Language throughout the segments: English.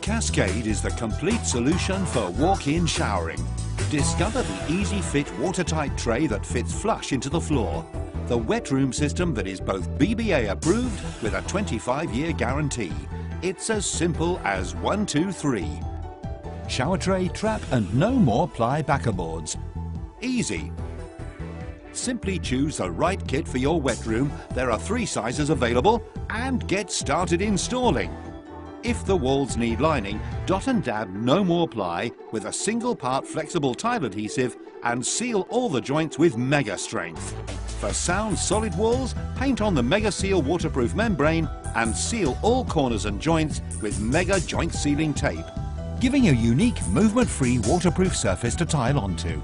Kaskade is the complete solution for walk-in showering. Discover the easy-fit watertight tray that fits flush into the floor. The wet room system that is both BBA approved with a 25-year guarantee. It's as simple as 1, 2, 3. Shower tray, trap and no more ply backer boards. Easy. Simply choose the right kit for your wet room. There are 3 sizes available and get started installing. If the walls need lining, dot and dab no more ply with a single part flexible tile adhesive and seal all the joints with Mega Strength. For sound solid walls, paint on the Mega Seal waterproof membrane and seal all corners and joints with Mega Joint Sealing tape, giving a unique movement-free waterproof surface to tile onto.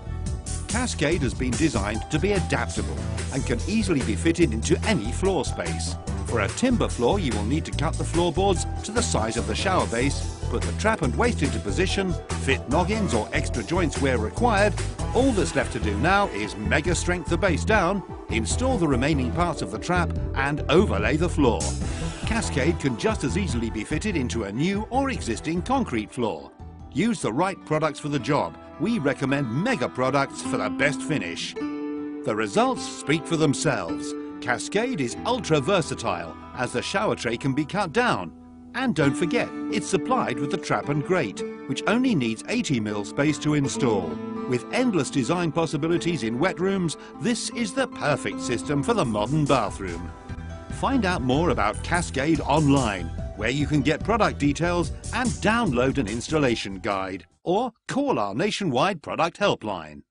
Kaskade has been designed to be adaptable and can easily be fitted into any floor space. For a timber floor, you will need to cut the floorboards to the size of the shower base, put the trap and waste into position, fit noggins or extra joints where required. All that's left to do now is Mega Strength the base down, install the remaining parts of the trap and overlay the floor. Kaskade can just as easily be fitted into a new or existing concrete floor. Use the right products for the job. We recommend Mega products for the best finish. The results speak for themselves. Kaskade is ultra versatile as the shower tray can be cut down. And don't forget, it's supplied with the trap and grate, which only needs 80mm space to install. With endless design possibilities in wet rooms, this is the perfect system for the modern bathroom. Find out more about Kaskade online, where you can get product details and download an installation guide, or call our nationwide product helpline.